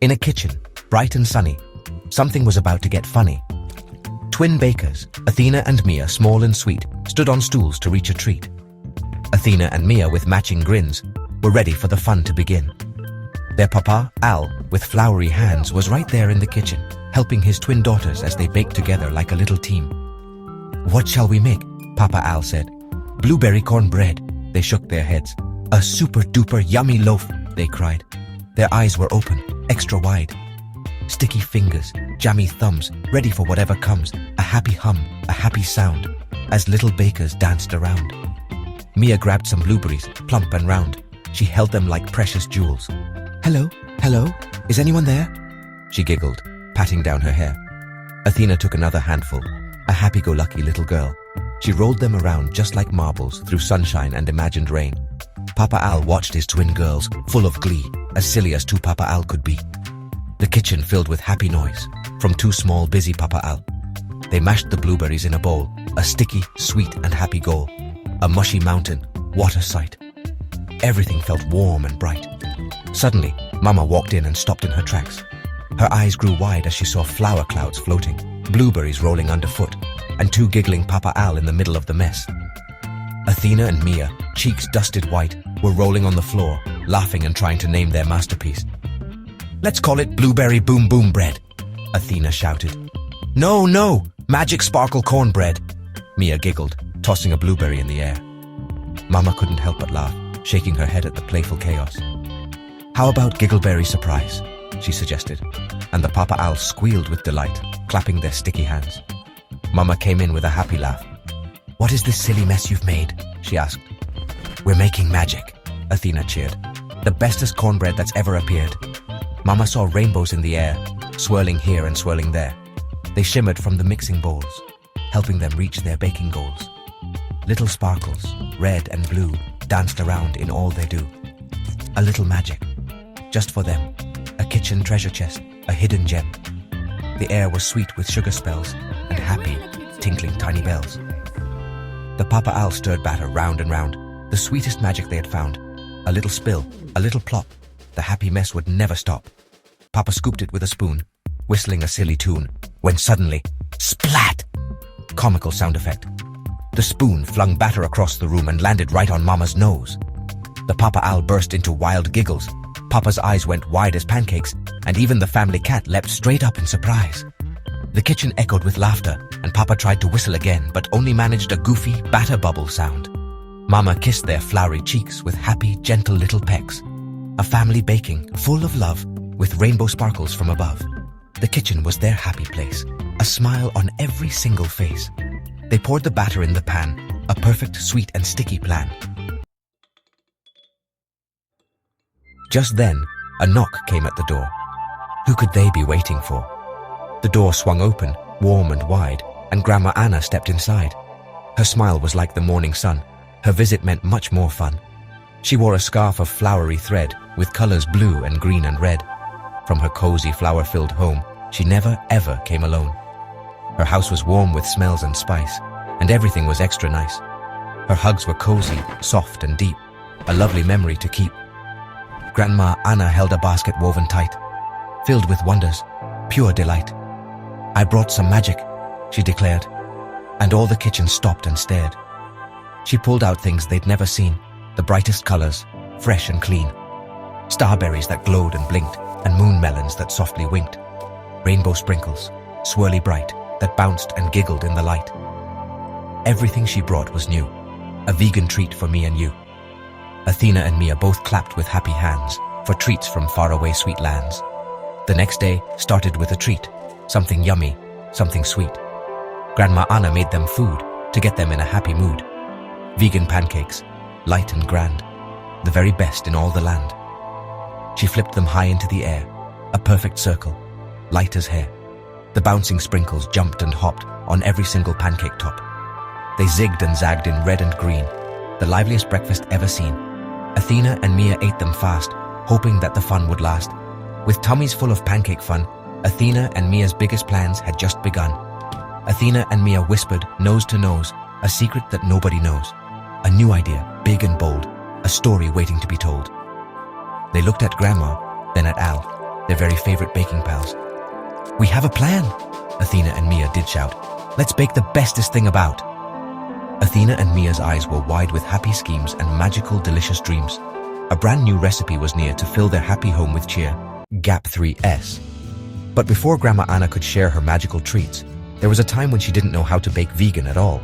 In a kitchen, bright and sunny, something was about to get funny. Twin bakers, Athena and Mia, small and sweet, stood on stools to reach a treat. Athena and Mia, with matching grins, were ready for the fun to begin. Their papa, Al, with flowery hands, was right there in the kitchen, helping his twin daughters as they baked together like a little team. "What shall we make?" Papa Al said. "Blueberry cornbread." They shook their heads. "A super-duper yummy loaf," they cried. Their eyes were open, extra wide. Sticky fingers, jammy thumbs, ready for whatever comes. A happy hum, a happy sound, as little bakers danced around. Mia grabbed some blueberries, plump and round. She held them like precious jewels. "Hello, hello, is anyone there?" she giggled, patting down her hair. Athena took another handful, a happy-go-lucky little girl. She rolled them around just like marbles through sunshine and imagined rain. Papa Al watched his twin girls, full of glee, as silly as two Papa Al could be. The kitchen filled with happy noise, from two small, busy Papa Al. They mashed the blueberries in a bowl, a sticky, sweet and happy goal. A mushy mountain, what a sight. Everything felt warm and bright. Suddenly, Mama walked in and stopped in her tracks. Her eyes grew wide as she saw flour clouds floating, blueberries rolling underfoot, and two giggling Papa Al in the middle of the mess. Athena and Mia, cheeks dusted white, were rolling on the floor, laughing and trying to name their masterpiece. "Let's call it Blueberry Boom Boom Bread," Athena shouted. "No, no, Magic Sparkle Cornbread," Mia giggled, tossing a blueberry in the air. Mama couldn't help but laugh, shaking her head at the playful chaos. "How about Giggleberry Surprise?" she suggested, and the Papa Owls squealed with delight, clapping their sticky hands. Mama came in with a happy laugh. "What is this silly mess you've made?" she asked. "We're making magic," Athena cheered. "The bestest cornbread that's ever appeared." Mama saw rainbows in the air, swirling here and swirling there. They shimmered from the mixing bowls, helping them reach their baking goals. Little sparkles, red and blue, danced around in all they do. A little magic, just for them. A kitchen treasure chest, a hidden gem. The air was sweet with sugar spells and happy, tinkling tiny bells. The Papa Owl stirred batter round and round, the sweetest magic they had found. A little spill, a little plop, the happy mess would never stop. Papa scooped it with a spoon, whistling a silly tune, when suddenly, splat! Comical sound effect. The spoon flung batter across the room and landed right on Mama's nose. The Papa Owl burst into wild giggles. Papa's eyes went wide as pancakes, and even the family cat leapt straight up in surprise. The kitchen echoed with laughter, and Papa tried to whistle again, but only managed a goofy batter bubble sound. Mama kissed their floury cheeks with happy, gentle little pecks. A family baking, full of love, with rainbow sparkles from above. The kitchen was their happy place, a smile on every single face. They poured the batter in the pan, a perfect, sweet and sticky plan. Just then, a knock came at the door. Who could they be waiting for? The door swung open, warm and wide, and Grandma Anna stepped inside. Her smile was like the morning sun. Her visit meant much more fun. She wore a scarf of flowery thread, with colors blue and green and red. From her cozy, flower-filled home, she never, ever came alone. Her house was warm with smells and spice, and everything was extra nice. Her hugs were cozy, soft and deep, a lovely memory to keep. Grandma Anna held a basket woven tight, filled with wonders, pure delight. "I brought some magic," she declared, and all the kitchen stopped and stared. She pulled out things they'd never seen, the brightest colors, fresh and clean. Starberries that glowed and blinked, and moon melons that softly winked. Rainbow sprinkles, swirly bright, that bounced and giggled in the light. Everything she brought was new, a vegan treat for me and you. Athena and Mia both clapped with happy hands for treats from faraway sweet lands. The next day started with a treat, something yummy, something sweet. Grandma Anna made them food to get them in a happy mood. Vegan pancakes, light and grand, the very best in all the land. She flipped them high into the air, a perfect circle, light as hair. The bouncing sprinkles jumped and hopped on every single pancake top. They zigged and zagged in red and green, the liveliest breakfast ever seen. Athena and Mia ate them fast, hoping that the fun would last. With tummies full of pancake fun, Athena and Mia's biggest plans had just begun. Athena and Mia whispered, nose to nose, a secret that nobody knows. A new idea, big and bold, a story waiting to be told. They looked at Grandma, then at Al, their very favorite baking pals. "We have a plan," Athena and Mia did shout. "Let's bake the bestest thing about." Athena and Mia's eyes were wide with happy schemes and magical, delicious dreams. A brand new recipe was near to fill their happy home with cheer. Gap 3S. But before Grandma Anna could share her magical treats, there was a time when she didn't know how to bake vegan at all.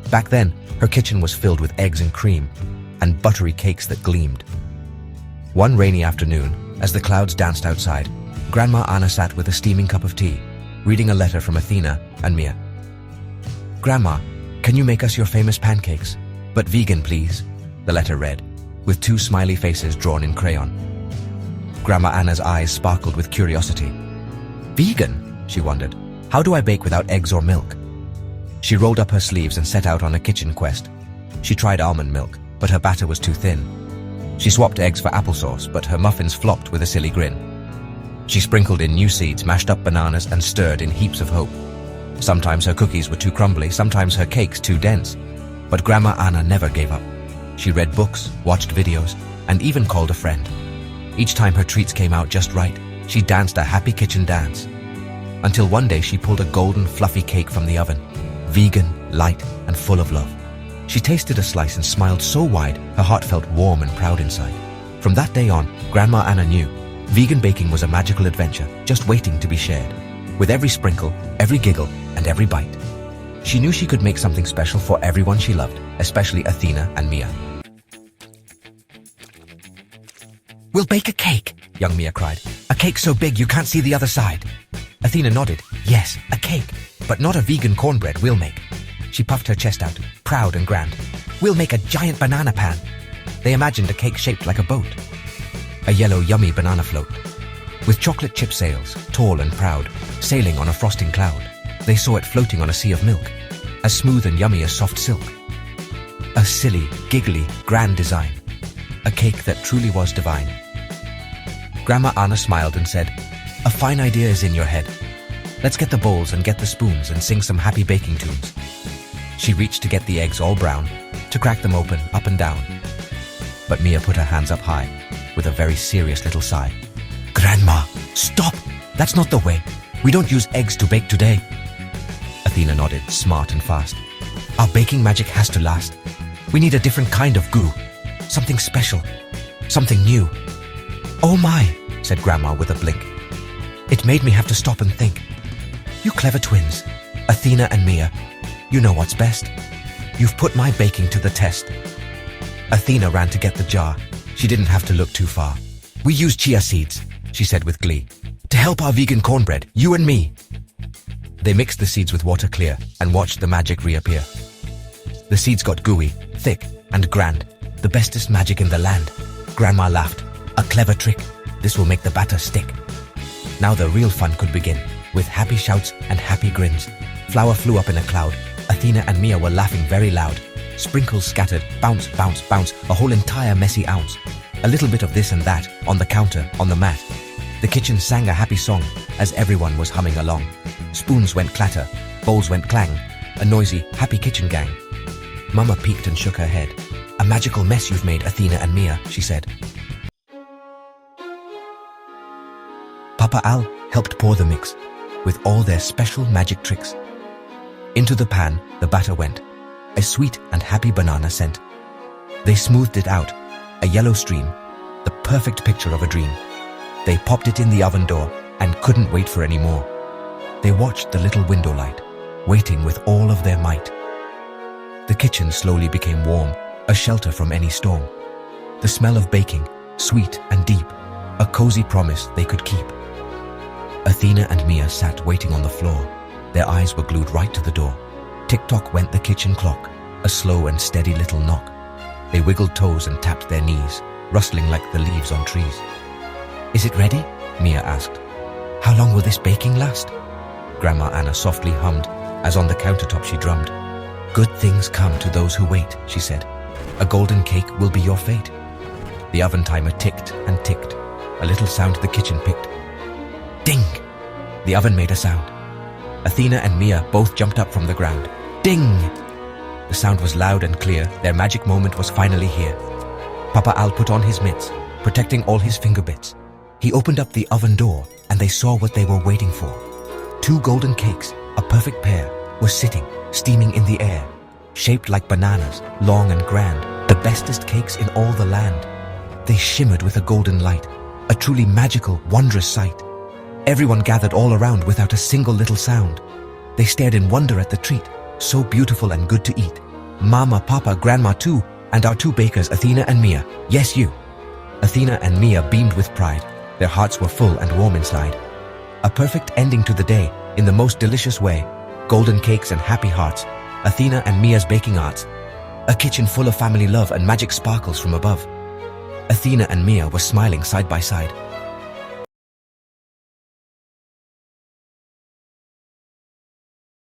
Back then, her kitchen was filled with eggs and cream, and buttery cakes that gleamed. One rainy afternoon, as the clouds danced outside, Grandma Anna sat with a steaming cup of tea, reading a letter from Athena and Mia. "Grandma, can you make us your famous pancakes? But vegan, please," the letter read, with two smiley faces drawn in crayon. Grandma Anna's eyes sparkled with curiosity. "Vegan?" she wondered. "How do I bake without eggs or milk?" She rolled up her sleeves and set out on a kitchen quest. She tried almond milk, but her batter was too thin. She swapped eggs for applesauce, but her muffins flopped with a silly grin. She sprinkled in new seeds, mashed up bananas, and stirred in heaps of hope. Sometimes her cookies were too crumbly, sometimes her cakes too dense. But Grandma Anna never gave up. She read books, watched videos, and even called a friend. Each time her treats came out just right, she danced a happy kitchen dance. Until one day she pulled a golden, fluffy cake from the oven, vegan, light, and full of love. She tasted a slice and smiled so wide, her heart felt warm and proud inside. From that day on, Grandma Anna knew vegan baking was a magical adventure, just waiting to be shared. With every sprinkle, every giggle, and every bite, she knew she could make something special for everyone she loved, especially Athena and Mia. "We'll bake a cake," young Mia cried. "A cake so big you can't see the other side." Athena nodded. "Yes, a cake, but not a vegan cornbread we'll make." She puffed her chest out, proud and grand. "We'll make a giant banana pan." They imagined a cake shaped like a boat. A yellow, yummy banana float. With chocolate chip sails, tall and proud, sailing on a frosting cloud. They saw it floating on a sea of milk, as smooth and yummy as soft silk. A silly, giggly, grand design. A cake that truly was divine. Grandma Anna smiled and said, "A fine idea is in your head. Let's get the bowls and get the spoons and sing some happy baking tunes." She reached to get the eggs all brown, to crack them open, up and down. But Mia put her hands up high, with a very serious little sigh. "Grandma, stop! That's not the way. We don't use eggs to bake today." Athena nodded, smart and fast. "Our baking magic has to last. We need a different kind of goo. Something special. Something new." "Oh my," said Grandma with a blink. It made me have to stop and think. "You clever twins, Athena and Mia, you know what's best. You've put my baking to the test." Athena ran to get the jar. She didn't have to look too far. "We use chia seeds," she said with glee, "to help our vegan cornbread, you and me." They mixed the seeds with water clear and watched the magic reappear. The seeds got gooey, thick, and grand, the bestest magic in the land. Grandma laughed. "A clever trick. This will make the batter stick." Now the real fun could begin, with happy shouts and happy grins. Flour flew up in a cloud. Athena and Mia were laughing very loud. Sprinkles scattered, bounce, bounce, bounce, a whole entire messy ounce. A little bit of this and that, on the counter, on the mat. The kitchen sang a happy song, as everyone was humming along. Spoons went clatter, bowls went clang, a noisy, happy kitchen gang. Mama peeked and shook her head. "A magical mess you've made, Athena and Mia," she said. Papa Al helped pour the mix, with all their special magic tricks. Into the pan, the batter went, a sweet and happy banana scent. They smoothed it out, a yellow stream, the perfect picture of a dream. They popped it in the oven door and couldn't wait for any more. They watched the little window light, waiting with all of their might. The kitchen slowly became warm, a shelter from any storm. The smell of baking, sweet and deep, a cozy promise they could keep. Athena and Mia sat waiting on the floor. Their eyes were glued right to the door. Tick-tock went the kitchen clock, a slow and steady little knock. They wiggled toes and tapped their knees, rustling like the leaves on trees. "Is it ready?" Mia asked. "How long will this baking last?" Grandma Anna softly hummed, as on the countertop she drummed. "Good things come to those who wait," she said. "A golden cake will be your fate." The oven timer ticked and ticked. A little sound the kitchen picked. Ding! The oven made a sound. Athena and Mia both jumped up from the ground. Ding! The sound was loud and clear. Their magic moment was finally here. Papa Al put on his mitts, protecting all his finger bits. He opened up the oven door and they saw what they were waiting for. 2 golden cakes, a perfect pair, were sitting, steaming in the air, shaped like bananas, long and grand, the bestest cakes in all the land. They shimmered with a golden light, a truly magical, wondrous sight. Everyone gathered all around without a single little sound. They stared in wonder at the treat, so beautiful and good to eat. Mama, Papa, Grandma too, and our 2 bakers, Athena and Mia. Yes, you. Athena and Mia beamed with pride. Their hearts were full and warm inside. A perfect ending to the day, in the most delicious way. Golden cakes and happy hearts. Athena and Mia's baking arts. A kitchen full of family love and magic sparkles from above. Athena and Mia were smiling side by side.